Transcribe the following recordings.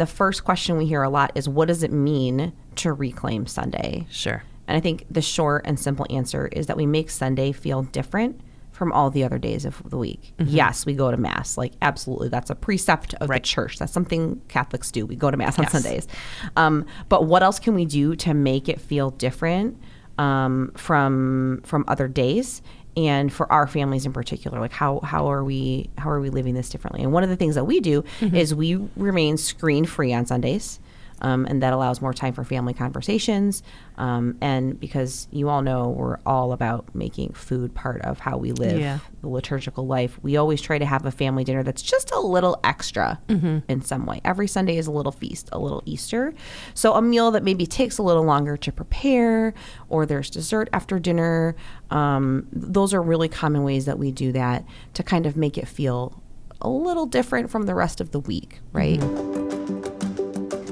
the first question we hear a lot is, what does it mean to reclaim Sunday? Sure. And I think the short and simple answer is that we make Sunday feel different from all the other days of the week. Mm-hmm. Yes, we go to Mass. Like, absolutely. That's a precept of the church. That's something Catholics do. We go to Mass on Sundays. But what else can we do to make it feel different from other days? And for our families in particular, like how are we living this differently? And one of the things that we do is we remain screen free on Sundays. And that allows more time for family conversations. And because you all know we're all about making food part of how we live the liturgical life, we always try to have a family dinner that's just a little extra in some way. Every Sunday is a little feast, a little Easter. So a meal that maybe takes a little longer to prepare, or there's dessert after dinner. Those are really common ways that we do that to kind of make it feel a little different from the rest of the week, right?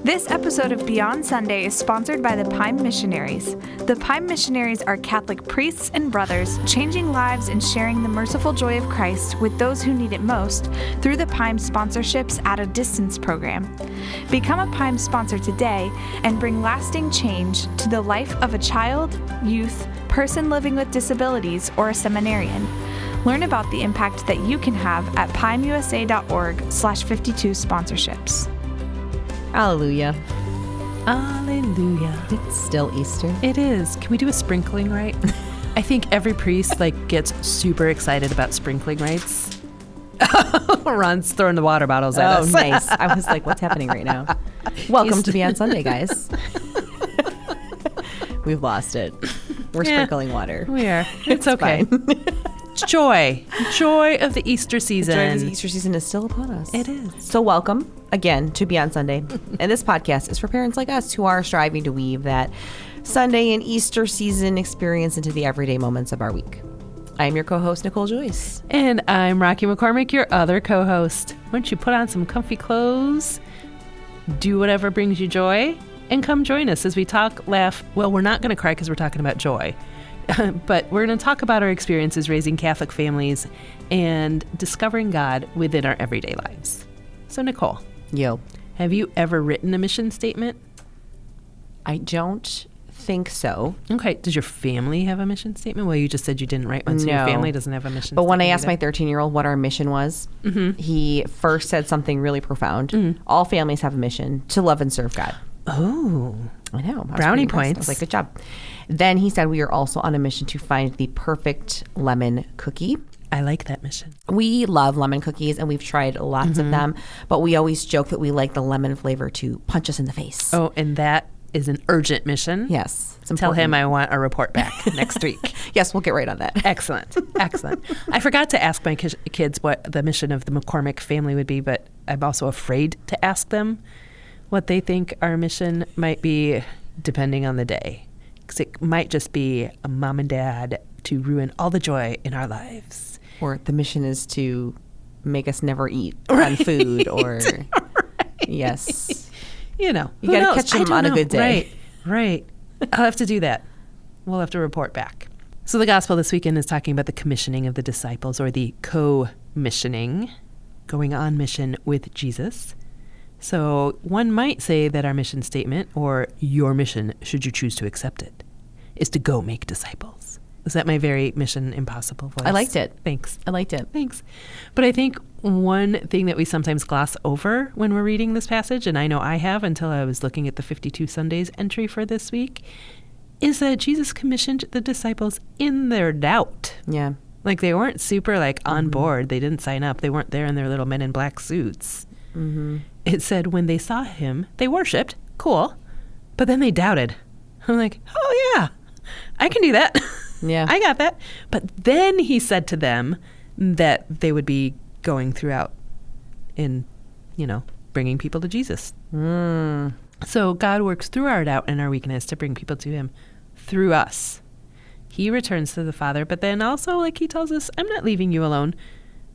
This episode of Beyond Sunday is sponsored by the Pime Missionaries. The Pime Missionaries are Catholic priests and brothers changing lives and sharing the merciful joy of Christ with those who need it most through the Pime Sponsorships at a Distance program. Become a Pime sponsor today and bring lasting change to the life of a child, youth, person living with disabilities, or a seminarian. Learn about the impact that you can have at pimeusa.org/52sponsorships. Hallelujah. Hallelujah. It's still Easter. It is. Can we do a sprinkling rite? I think every priest gets super excited about sprinkling rites. Ron's throwing the water bottles at us. Oh, nice. I was like, what's happening right now? Welcome to Beyond Sunday, guys. We've lost it. We're sprinkling water. We are. It's okay. Joy of the Easter season. The joy of the Easter season is still upon us. It is. So welcome again to Beyond Sunday. And this podcast is for parents like us who are striving to weave that Sunday and Easter season experience into the everyday moments of our week. I'm your co-host, Nicole Joyce. And I'm Rakhi McCormick, your other co-host. Why don't you put on some comfy clothes, do whatever brings you joy, and come join us as we talk, laugh. Well, we're not going to cry because we're talking about joy. But we're going to talk about our experiences raising Catholic families and discovering God within our everyday lives. So, Nicole. Yo. Have you ever written a mission statement? I don't think so. Okay. Does your family have a mission statement? Well, you just said you didn't write one, so your family doesn't have a mission statement. But when I asked my 13-year-old what our mission was, he first said something really profound. All families have a mission to love and serve God. Oh. I know. Brownie points. I was like, good job. Then he said we are also on a mission to find the perfect lemon cookie. I like that mission. We love lemon cookies, and we've tried lots of them, but we always joke that we like the lemon flavor to punch us in the face. Oh, and that is an urgent mission. Yes. Tell him I want a report back next week. Yes, we'll get right on that. Excellent. I forgot to ask my kids what the mission of the McCormick family would be, but I'm also afraid to ask them what they think our mission might be, depending on the day. Because it might just be a mom and dad to ruin all the joy in our lives. Or the mission is to make us never eat on food. Or yes. You know. You got to catch them on a good day. Right. I'll have to do that. We'll have to report back. So the gospel this weekend is talking about the commissioning of the disciples, or the co-missioning, going on mission with Jesus. So one might say that our mission statement, or your mission, should you choose to accept it, is to go make disciples. Was that my very Mission Impossible voice? I liked it. Thanks. I liked it. Thanks. But I think one thing that we sometimes gloss over when we're reading this passage, and I know I have until I was looking at the 52 Sundays entry for this week, is that Jesus commissioned the disciples in their doubt. Yeah. Like they weren't super on board. They didn't sign up. They weren't there in their little men in black suits. It said when they saw him, they worshiped. Cool. But then they doubted. I'm like, oh, yeah, I can do that. Yeah. I got that. But then he said to them that they would be going throughout in, bringing people to Jesus. So God works through our doubt and our weakness to bring people to him through us. He returns to the Father, but then also he tells us, I'm not leaving you alone,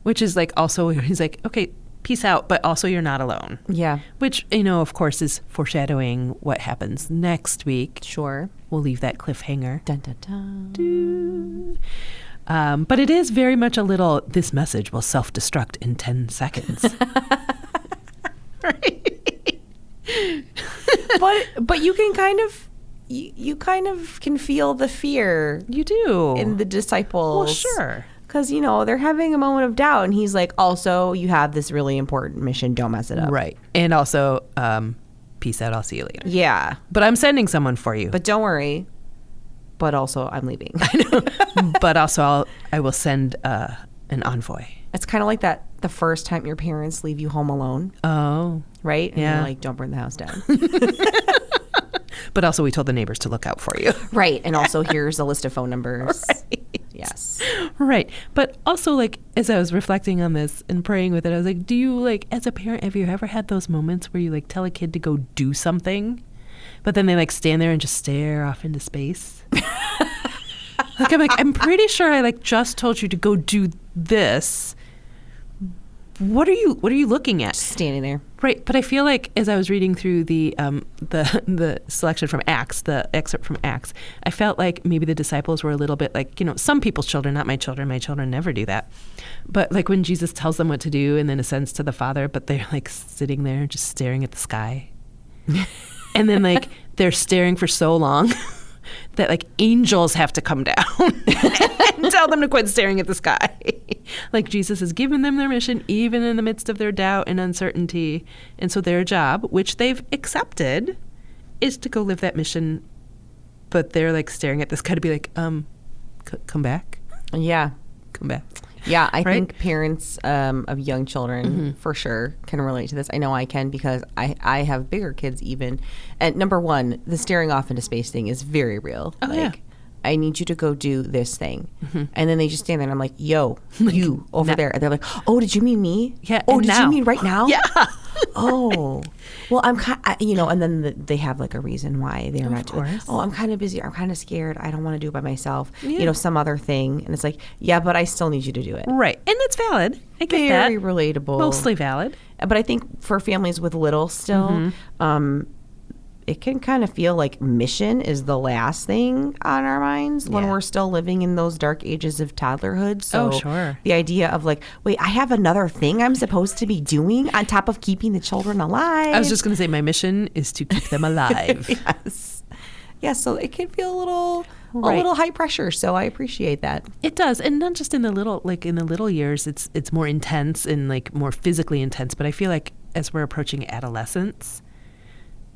which is also, he's like, okay, peace out, but also you're not alone. Yeah. Which, of course, is foreshadowing what happens next week. Sure. We'll leave that cliffhanger. Dun, dun, dun. But it is very much this message will self-destruct in 10 seconds. Right? but you can kind of can feel the fear You do. in the disciples. Well, sure. Because, they're having a moment of doubt. And he's like, also, you have this really important mission. Don't mess it up. Right. And also, peace out. I'll see you later. Yeah. But I'm sending someone for you. But don't worry. But also, I'm leaving. But also, I will send an envoy. It's kind of like that the first time your parents leave you home alone. Oh. Right? And Yeah. you're like, don't burn the house down. But also, we told the neighbors to look out for you. Right. And also, here's a list of phone numbers. Right. Yes. Right. But also, like, as I was reflecting on this and praying with it, I was like, do you, like, as a parent, have you ever had those moments where you, like, tell a kid to go do something, but then they, like, stand there and just stare off into space? I'm pretty sure I, like, just told you to go do this. What are you looking at? Just standing there. Right, but I feel like as I was reading through the selection from Acts, the excerpt from Acts, I felt like maybe the disciples were a little bit like, some people's children, not my children never do that. But like when Jesus tells them what to do and then ascends to the Father, but they're like sitting there just staring at the sky. And then like they're staring for so long that like angels have to come down and tell them to quit staring at the sky. Like Jesus has given them their mission even in the midst of their doubt and uncertainty. And so their job, which they've accepted, is to go live that mission. But they're like staring at the sky to be like, come back. Yeah. Come back. Yeah, I Right? think parents of young children for sure can relate to this. I know I can because I have bigger kids even. And number one, the staring off into space thing is very real. Oh, yeah. I need you to go do this thing. And then they just stand there and I'm like, yo, you over now. there. And they're like, oh, did you mean me? Yeah, Oh, and did now. you mean right now? Yeah. Oh, well, I'm kind and then they have like a reason why they're not doing it. course. Oh, I'm kind of busy. I'm kind of scared. I don't want to do it by myself. Yeah. Some other thing. And it's like, yeah, but I still need you to do it. Right. And that's valid. I get that. Very relatable. Mostly valid. But I think for families with little still, it can kind of feel like mission is the last thing on our minds when Yeah. we're still living in those dark ages of toddlerhood. So sure. the idea of like, wait, I have another thing I'm supposed to be doing on top of keeping the children alive. I was just going to say my mission is to keep them alive. Yes. Yeah, so it can feel a little Right. high pressure. So I appreciate that. It does, and not just in the little years. It's more intense and like more physically intense. But I feel like as we're approaching adolescence,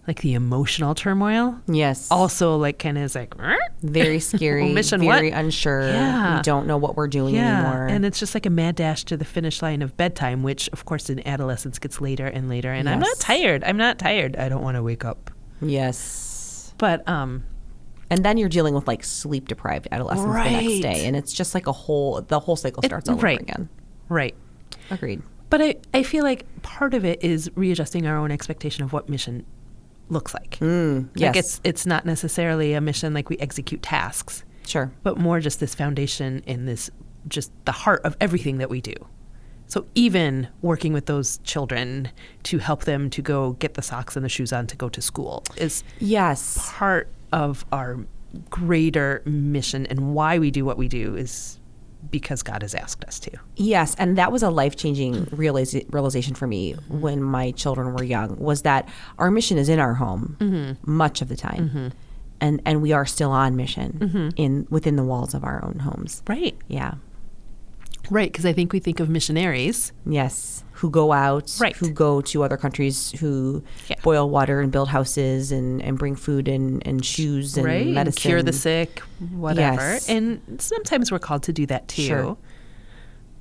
like the emotional turmoil, Yes. also like kind of is like Very scary. Well, mission very what? unsure. Yeah. We don't know what we're doing anymore. And it's just like a mad dash to the finish line of bedtime, which of course in adolescence gets later and later. And I'm not Yes. tired. I don't want to wake up. Yes. But And then you're dealing with like sleep deprived adolescents the next Right. day. And it's just like the whole cycle starts all over right. again. Right. Agreed. But I feel like part of it is readjusting our own expectation of what mission looks like. Yes. Like it's not necessarily a mission like we execute tasks, Sure. but more just this foundation in this, just the heart of everything that we do. So even working with those children to help them to go get the socks and the shoes on to go to school is Yes. part of our greater mission, and why we do what we do is because God has asked us to. Yes, and that was a life-changing realization for me when my children were young, was that our mission is in our home much of the time. And we are still on mission within the walls of our own homes. Right. Yeah. Right, because I think we think of missionaries. Yes. Who go out, Right. who go to other countries, who Yeah. boil water and build houses and bring food and shoes and Right, and medicine. cure the sick, whatever. Yes. And sometimes we're called to do that too. Sure.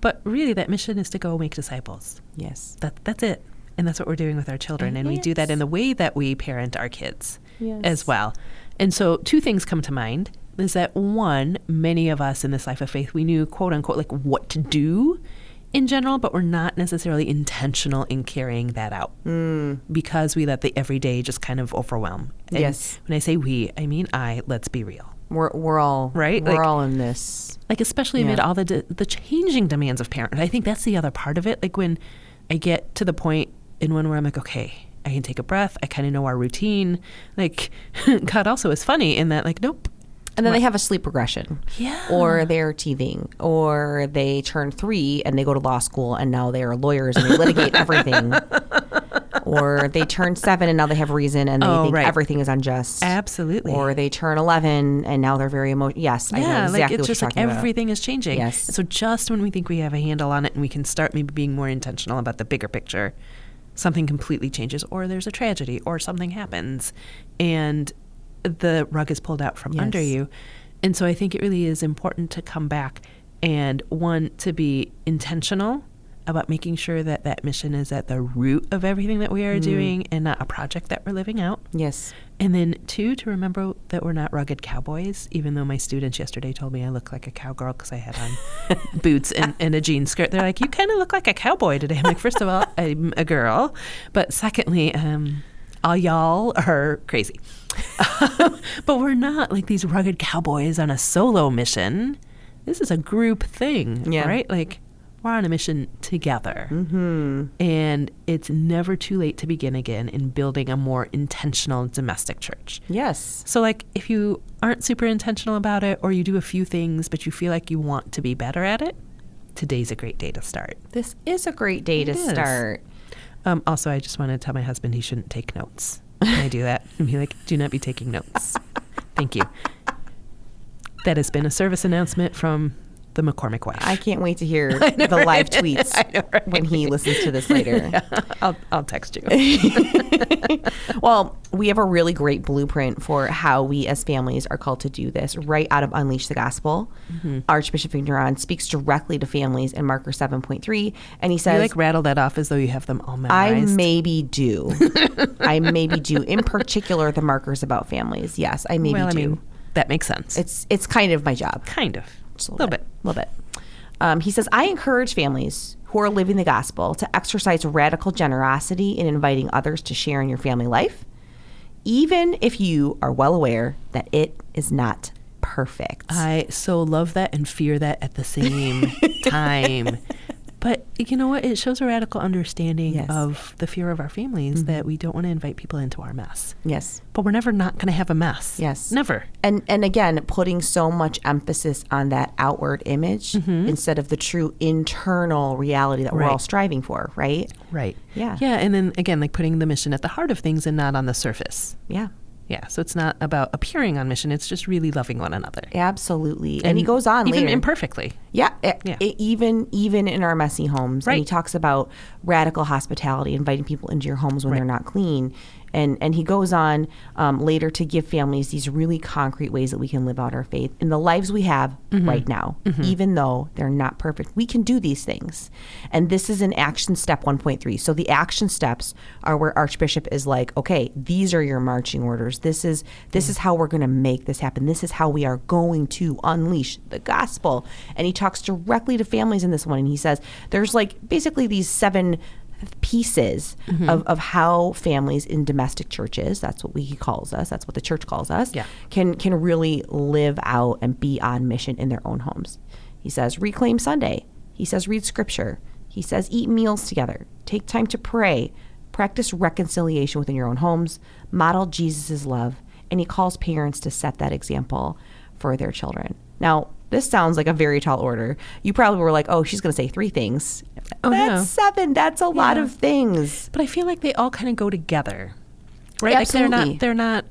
But really, that mission is to go make disciples. Yes. That's it. And that's what we're doing with our children. And we do that in the way that we parent our kids Yes. as well. And so two things come to mind is that one, many of us in this life of faith, we knew, quote unquote, like what to do in general, but we're not necessarily intentional in carrying that out because we let the everyday just kind of overwhelm. And Yes. when I say we, I mean let's be real. We're all Right? We're Like- all in this. Like especially amid all the changing demands of parenthood. I think that's the other part of it. Like when I get to the point in one where I'm like, okay, I can take a breath. I kind of know our routine. Like God also is funny in that like, nope. And then they have a sleep regression. Yeah. Or they're teething. Or they turn 3 and they go to law school and now they're lawyers and they litigate everything. Or they turn 7 and now they have reason and they think right. everything is unjust. Absolutely. Or they turn 11 and now they're very emotional. Yes, I know exactly like it's what just you're like talking about. everything is changing. Yes. And so just when we think we have a handle on it and we can start maybe being more intentional about the bigger picture, something completely changes, or there's a tragedy, or something happens, and the rug is pulled out from under you. And so I think it really is important to come back and, one, to be intentional about making sure that that mission is at the root of everything that we are doing and not a project that we're living out. Yes. And then 2, to remember that we're not rugged cowboys, even though my students yesterday told me I look like a cowgirl because I had on boots and a jean skirt. They're like, you kind of look like a cowboy today. I'm like, first of all, I'm a girl. But secondly, all y'all are crazy. But we're not like these rugged cowboys on a solo mission. This is a group thing, right? Like, we're on a mission together. And it's never too late to begin again in building a more intentional domestic church. Yes. So, like, if you aren't super intentional about it, or you do a few things, but you feel like you want to be better at it, today's a great day to start. This is a great day to start. Also, I just want to tell my husband he shouldn't take notes. Can I do that? And be like, do not be taking notes. Thank you. That has been a service announcement from the McCormick wife. I can't wait to hear the live tweets when he listens to this later. Yeah, I'll text you. Well, we have a really great blueprint for how we as families are called to do this right out of Unleash the Gospel. Archbishop Vigneron speaks directly to families in Marker 7.3, and he says... You like rattle that off as though you have them all memorized. I maybe do. In particular, the markers about families. Yes, I maybe do. I mean, that makes sense. It's kind of my job. Kind of. Just a little bit. He says, I encourage families who are living the gospel to exercise radical generosity in inviting others to share in your family life, even if you are well aware that it is not perfect. I so love that and fear that at the same time. But you know what? It shows a radical understanding of the fear of our families that we don't want to invite people into our mess. Yes. But we're never not going to have a mess. Yes. Never. And again, putting so much emphasis on that outward image instead of the true internal reality that we're all striving for, right? Right. Yeah. Yeah. And then again, like putting the mission at the heart of things and not on the surface. Yeah. Yeah, so it's not about appearing on mission. It's just really loving one another. Absolutely. And he goes on even later. Imperfectly. Yeah, even in our messy homes. Right. And he talks about radical hospitality, inviting people into your homes when they're not clean. And he goes on later to give families these really concrete ways that we can live out our faith in the lives we have right now, even though they're not perfect. We can do these things. And this is an action step 1.3. So the action steps are where Archbishop is like, okay, these are your marching orders. This is how we're going to make this happen. This is how we are going to unleash the gospel. And he talks directly to families in this one. And he says there's like basically these 7 pieces of how families in domestic churches, that's what he calls us, that's what the church calls us, can really live out and be on mission in their own homes. He says reclaim Sunday. He says read scripture. He says eat meals together. Take time to pray. Practice reconciliation within your own homes. Model Jesus' love. And he calls parents to set that example for their children. Now, this sounds like a very tall order. You probably were like, oh, she's going to say 3 things. Oh, that's 7. That's a lot of things. But I feel like they all kind of go together, right? Absolutely. Like they're not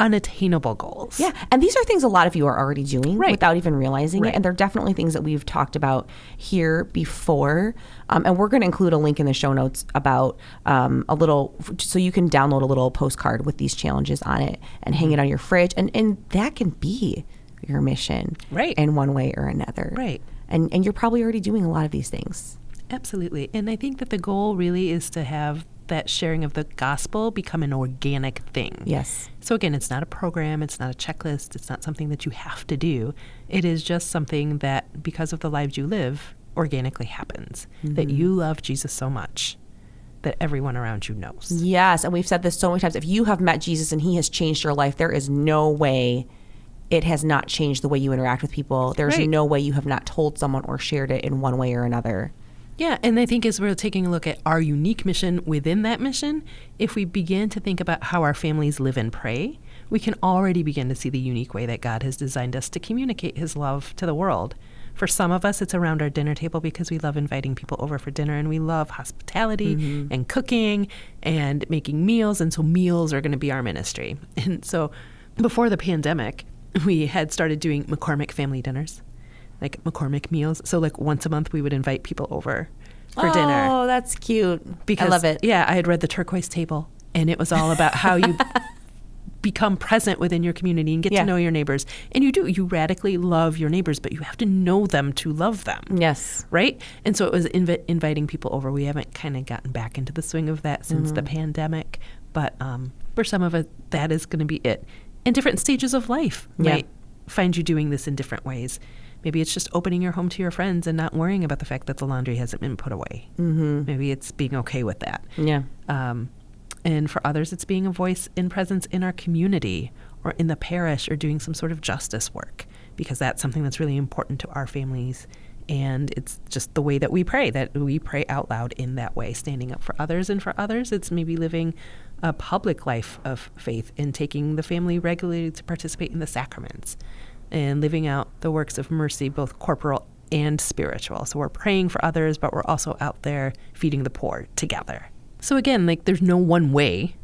unattainable goals. Yeah, and these are things a lot of you are already doing without even realizing it. And they're definitely things that we've talked about here before. And we're going to include a link in the show notes about a little, so you can download a little postcard with these challenges on it and hang it on your fridge. And that can be your mission in one way or another. Right. And you're probably already doing a lot of these things. Absolutely. And I think that the goal really is to have that sharing of the gospel become an organic thing. Yes. So again, it's not a program, it's not a checklist, it's not something that you have to do. It is just something that, because of the lives you live, organically happens. That you love Jesus so much that everyone around you knows. Yes, and we've said this so many times. If you have met Jesus and he has changed your life, there is no way it has not changed the way you interact with people. There's no way you have not told someone or shared it in one way or another. Yeah, and I think as we're taking a look at our unique mission within that mission, if we begin to think about how our families live and pray, we can already begin to see the unique way that God has designed us to communicate his love to the world. For some of us, it's around our dinner table because we love inviting people over for dinner, and we love hospitality and cooking and making meals. And so meals are going to be our ministry. And so before the pandemic, we had started doing McCormick family dinners, like McCormick meals. So like once a month, we would invite people over for dinner. Oh, that's cute. Because, I love it. Yeah, I had read The Turquoise Table, and it was all about how you become present within your community and get to know your neighbors. And you radically love your neighbors, but you have to know them to love them. Yes. Right? And so it was inviting people over. We haven't kind of gotten back into the swing of that since the pandemic, but for some of it, that is going to be it. In different stages of life might find you doing this in different ways. Maybe it's just opening your home to your friends and not worrying about the fact that the laundry hasn't been put away. Maybe it's being okay with that. Yeah. And for others, it's being a voice and presence in our community or in the parish or doing some sort of justice work, because that's something that's really important to our families. And it's just the way that we pray out loud in that way, standing up for others. And for others, it's maybe living a public life of faith and taking the family regularly to participate in the sacraments and living out the works of mercy, both corporal and spiritual. So we're praying for others, but we're also out there feeding the poor together. So again, like there's no one way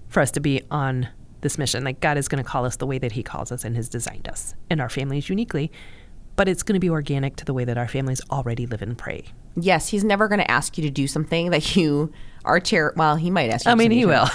for us to be on this mission. Like God is going to call us the way that he calls us and has designed us and our families uniquely, but it's going to be organic to the way that our families already live and pray. Yes, he's never going to ask you to do something that you are well, he might ask you. I mean, he will.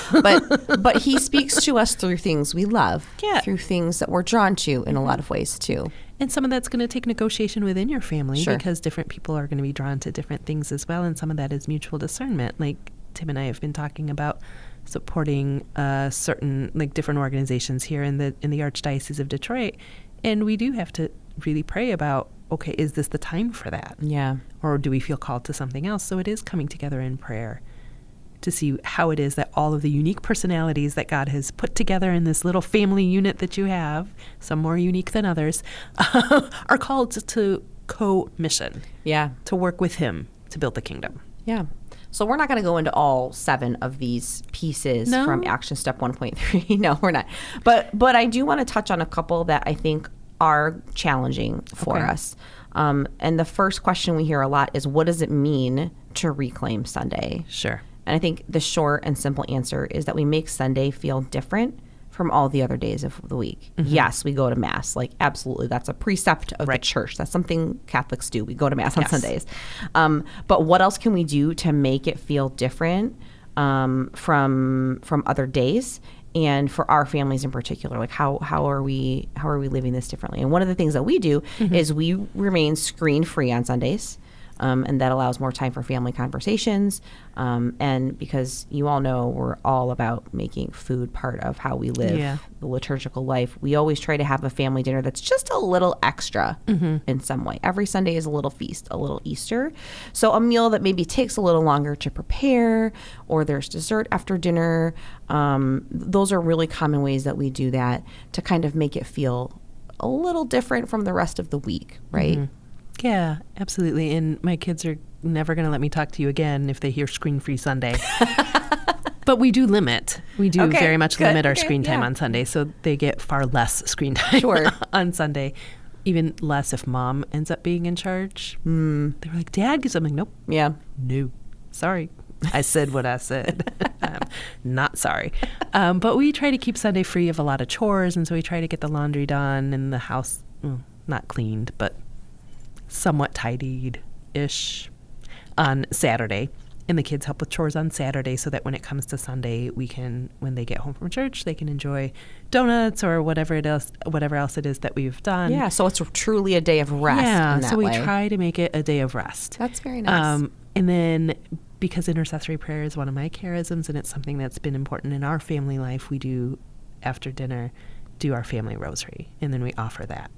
but he speaks to us through things we love, through things that we're drawn to in a lot of ways too. And some of that's going to take negotiation within your family Sure. because different people are going to be drawn to different things as well. And some of that is mutual discernment. Like Tim and I have been talking about supporting certain like different organizations here in the Archdiocese of Detroit. And we do have to really pray about, okay, is this the time for that? Yeah. Or do we feel called to something else? So it is coming together in prayer to see how it is that all of the unique personalities that God has put together in this little family unit that you have, some more unique than others, are called to co-mission. Yeah. To work with him to build the kingdom. Yeah. So we're not going to go into all 7 of these pieces from action step 1.3. No, we're not. But I do want to touch on a couple that I think are challenging for us. And the first question we hear a lot is, what does it mean to reclaim Sunday? Sure. And I think the short and simple answer is that we make Sunday feel different from all the other days of the week. Yes, we go to Mass. Like, absolutely. That's a precept of the church. That's something Catholics do. We go to Mass on Sundays. But what else can we do to make it feel different from other days? And for our families in particular, like how are we living this differently? And one of the things that we do is we remain screen-free on Sundays. And that allows more time for family conversations. And because you all know we're all about making food part of how we live the liturgical life, we always try to have a family dinner that's just a little extra in some way. Every Sunday is a little feast, a little Easter. So a meal that maybe takes a little longer to prepare, or there's dessert after dinner. Those are really common ways that we do that to kind of make it feel a little different from the rest of the week, right? Yeah, absolutely. And my kids are never going to let me talk to you again if they hear screen-free Sunday. But we do limit. We do very much limit our screen time on Sunday, so they get far less screen time on Sunday. Even less if mom ends up being in charge. They're like, Dad, because I'm like, nope. Yeah. No. Sorry. I said what I said. I'm not sorry. But we try to keep Sunday free of a lot of chores, and so we try to get the laundry done and the house, not cleaned, but somewhat tidied-ish on Saturday. And the kids help with chores on Saturday so that when it comes to Sunday, we can, when they get home from church, they can enjoy donuts or whatever else it is that we've done. Yeah, so it's truly a day of rest in that so we way. try to make it a day of rest. That's very nice. And then because intercessory prayer is one of my charisms and it's something that's been important in our family life, we do, after dinner, do our family rosary. And then we offer that.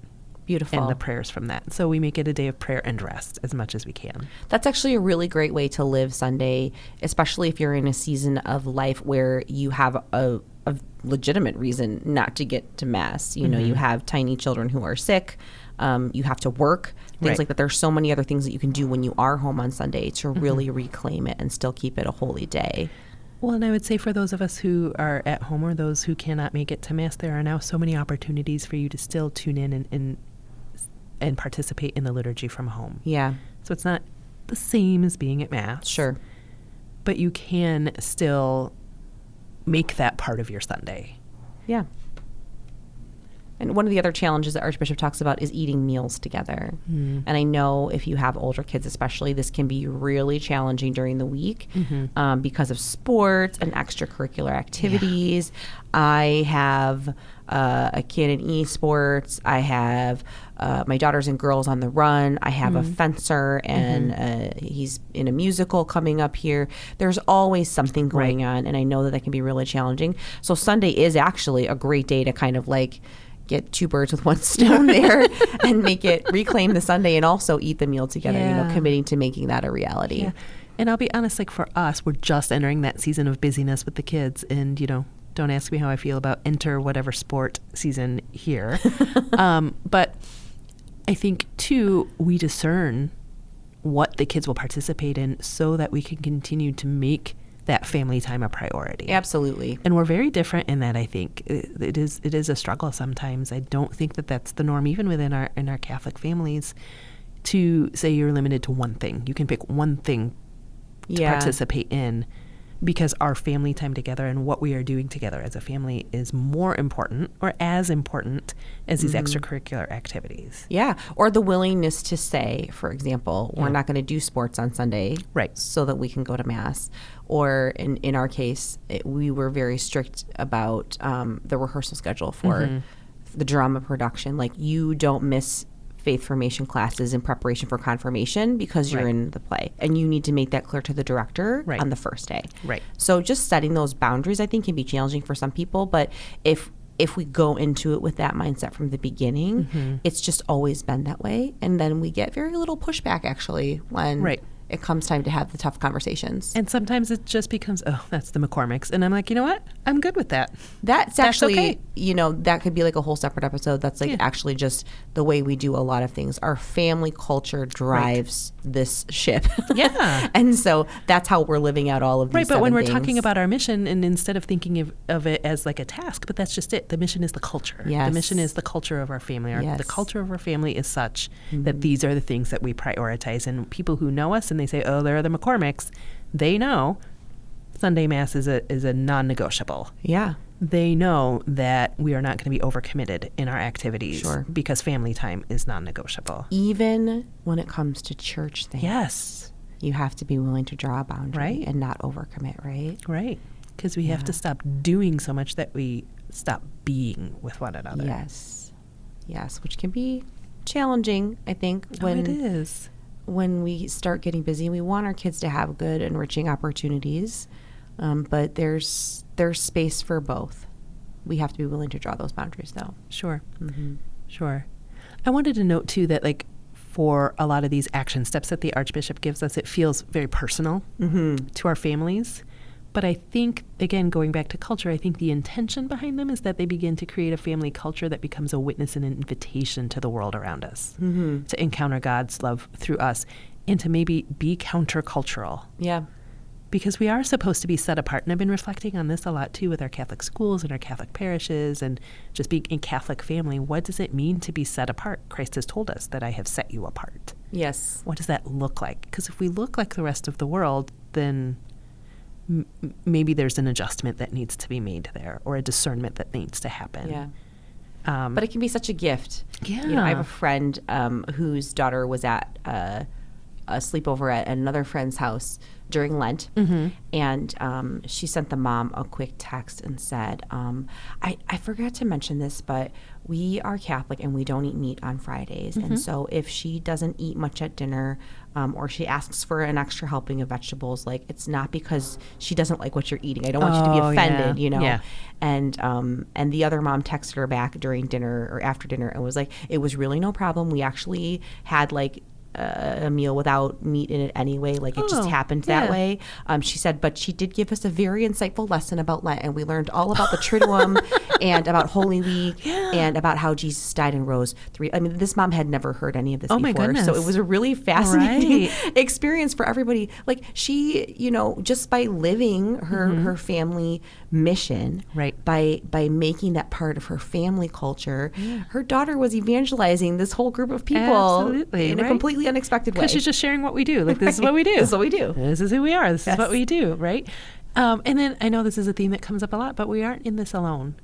Beautiful. And the prayers from that. So we make it a day of prayer and rest as much as we can. That's actually a really great way to live Sunday, especially if you're in a season of life where you have a legitimate reason not to get to Mass. You know, you have tiny children who are sick. You have to work, things like that. There's so many other things that you can do when you are home on Sunday to really reclaim it and still keep it a holy day. Well, and I would say for those of us who are at home or those who cannot make it to Mass, there are now so many opportunities for you to still tune in and and participate in the liturgy from home. Yeah. So it's not the same as being at Mass. Sure. But you can still make that part of your Sunday. Yeah. And one of the other challenges that Archbishop talks about is eating meals together. And I know if you have older kids especially, this can be really challenging during the week because of sports and extracurricular activities. I have a kid in esports. I have my daughters and girls on the run. I have a fencer, and he's in a musical coming up here. There's always something going on, and I know that can be really challenging. So Sunday is actually a great day to kind of like get two birds with one stone there and reclaim the Sunday and also eat the meal together, committing to making that a reality. Yeah. And I'll be honest, like for us, we're just entering that season of busyness with the kids. And, don't ask me how I feel about enter whatever sport season here. But I think, too, we discern what the kids will participate in so that we can continue to make that family time a priority. Absolutely. And we're very different in that, I think. It is a struggle sometimes. I don't think that that's the norm, even within our Catholic families, to say you're limited to one thing. You can pick one thing to participate in, because our family time together and what we are doing together as a family is more important or as important as these extracurricular activities. Yeah. Or the willingness to say, for example, we're not going to do sports on Sunday so that we can go to Mass. Or in our case, we were very strict about the rehearsal schedule for the drama production. Like, you don't miss faith formation classes in preparation for confirmation because you're in the play, and you need to make that clear to the director on the first day. Right. So just setting those boundaries, I think, can be challenging for some people, but if we go into it with that mindset from the beginning, it's just always been that way, and then we get very little pushback actually when it comes time to have the tough conversations. And sometimes it just becomes, that's the McCormicks. And I'm like, you know what? I'm good with that. That's actually, okay. That could be like a whole separate episode. That's like actually just the way we do a lot of things. Our family culture drives this ship. Yeah. And so that's how we're living out all of these Right, but when we're things. talking about our mission, and instead of thinking of it as like a task, but that's just it. The mission is the culture. Yes. The mission is the culture of our family. Yes. The culture of our family is such that these are the things that we prioritize. And people who know us and they say, oh, they're the McCormicks, they know Sunday Mass is a non-negotiable. Yeah. They know that we are not going to be overcommitted in our activities because family time is non-negotiable. Even when it comes to church things. Yes. You have to be willing to draw a boundary and not overcommit, right? Right. Because we have to stop doing so much that we stop being with one another. Yes. Yes, which can be challenging, I think, when it is. When we start getting busy. We want our kids to have good, enriching opportunities, but there's space for both. We have to be willing to draw those boundaries, though. Sure. Sure. I wanted to note, too, that for a lot of these action steps that the Archbishop gives us, it feels very personal to our families. But I think, again, going back to culture, I think the intention behind them is that they begin to create a family culture that becomes a witness and an invitation to the world around us to encounter God's love through us and to maybe be countercultural. Yeah. Because we are supposed to be set apart. And I've been reflecting on this a lot, too, with our Catholic schools and our Catholic parishes and just being a Catholic family. What does it mean to be set apart? Christ has told us that I have set you apart. Yes. What does that look like? Because if we look like the rest of the world, then maybe there's an adjustment that needs to be made there, or a discernment that needs to happen. Yeah. But it can be such a gift. Yeah. I have a friend whose daughter was at a sleepover at another friend's house during Lent, and she sent the mom a quick text and said, I forgot to mention this, but we are Catholic and we don't eat meat on Fridays. And so if she doesn't eat much at dinner, or she asks for an extra helping of vegetables, like, it's not because she doesn't like what you're eating. I don't want you to be offended, Yeah. And the other mom texted her back during dinner or after dinner and was like, it was really no problem. We actually had like a meal without meat in it anyway. Like, it just happened that way. She said, but she did give us a very insightful lesson about Lent, and we learned all about the Triduum and about Holy Week and about how Jesus died and rose this mom had never heard any of this before. My goodness. So it was a really fascinating experience for everybody. Like she, just by living her family mission, by making that part of her family culture, her daughter was evangelizing this whole group of people in a completely unexpected way. Because she's just sharing what we do. Like, this is what we do. This is what we do. This is who we are. This is what we do, right? And then I know this is a theme that comes up a lot, but we aren't in this alone.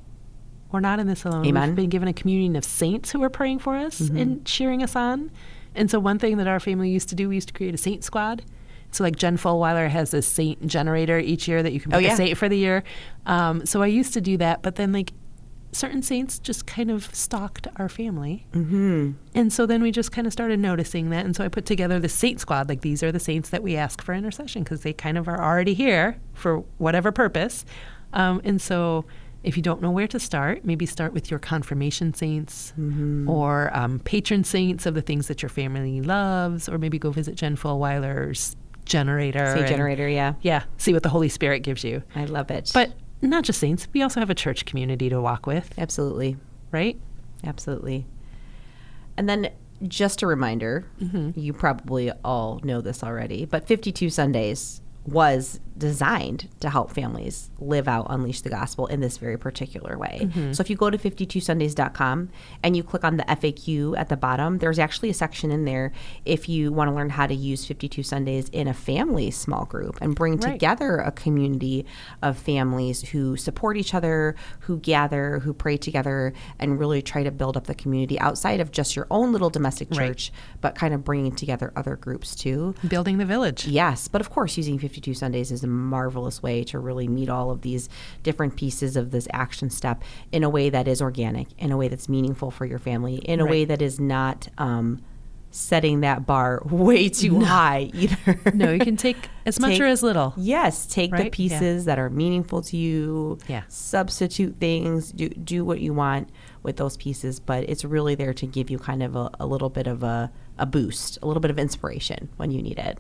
We're not in this alone. Amen. We've been given a communion of saints who are praying for us and cheering us on. And so one thing that our family used to do, we used to create a saint squad. So like Jen Fulweiler has this saint generator each year that you can pick a saint for the year. So I used to do that, but then like certain saints just kind of stalked our family. And so then we just kind of started noticing that. And so I put together the saint squad. Like, these are the saints that we ask for intercession because they kind of are already here for whatever purpose. And so if you don't know where to start, maybe start with your confirmation saints or patron saints of the things that your family loves, or maybe go visit Jen Fulweiler's generator. Saint generator, yeah. Yeah, see what the Holy Spirit gives you. I love it. But not just saints. We also have a church community to walk with. Absolutely. Right? Absolutely. And then just a reminder, you probably all know this already, but 52 Sundays was designed to help families live out Unleash the Gospel in this very particular way. So if you go to 52sundays.com and you click on the FAQ at the bottom, there's actually a section in there if you want to learn how to use 52 Sundays in a family small group and bring together a community of families who support each other, who gather, who pray together, and really try to build up the community outside of just your own little domestic church, but kind of bringing together other groups too. Building the village. Yes, but of course using 52 Sundays is a marvelous way to really meet all of these different pieces of this action step in a way that is organic, in a way that's meaningful for your family, in a way that is not setting that bar way too high either. No, you can take as much or as little. Yes, take the pieces that are meaningful to you, substitute things, do what you want with those pieces, but it's really there to give you kind of a little bit of a boost, a little bit of inspiration when you need it.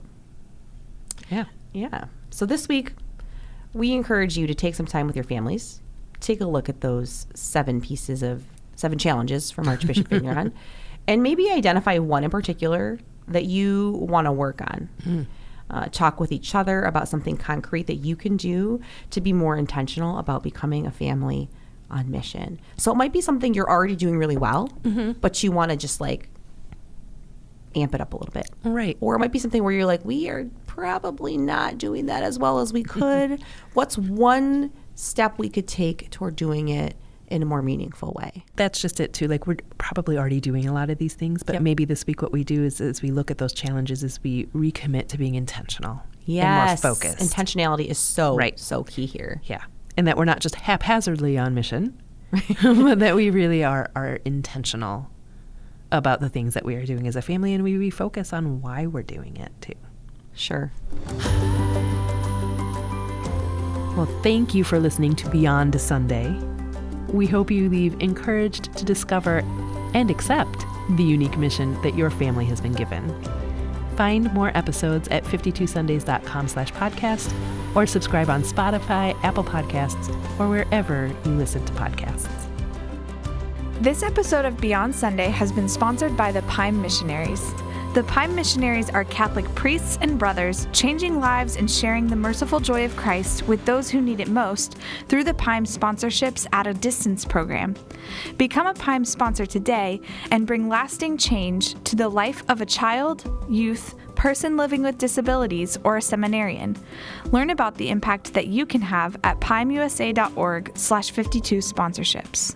Yeah. So this week, we encourage you to take some time with your families, take a look at those 7 challenges from Archbishop Vigneron, and maybe identify one in particular that you want to work on. Talk with each other about something concrete that you can do to be more intentional about becoming a family on mission. So it might be something you're already doing really well, but you want to just like amp it up a little bit. Right. Or it might be something where you're like, we are probably not doing that as well as we could. What's one step we could take toward doing it in a more meaningful way? That's just it too. Like, we're probably already doing a lot of these things, but maybe this week what we do is we look at those challenges is we recommit to being intentional and more focused. Intentionality is so key here. Yeah. And that we're not just haphazardly on mission, but that we really are intentional about the things that we are doing as a family, and we refocus on why we're doing it too. Sure. Well, thank you for listening to Beyond Sunday. We hope you leave encouraged to discover and accept the unique mission that your family has been given. Find more episodes at 52sundays.com/podcast or subscribe on Spotify, Apple Podcasts, or wherever you listen to podcasts. This episode of Beyond Sunday has been sponsored by the Pime Missionaries. The Pime Missionaries are Catholic priests and brothers changing lives and sharing the merciful joy of Christ with those who need it most through the Pime Sponsorships at a Distance program. Become a Pime sponsor today and bring lasting change to the life of a child, youth, person living with disabilities, or a seminarian. Learn about the impact that you can have at pimeusa.org/52sponsorships.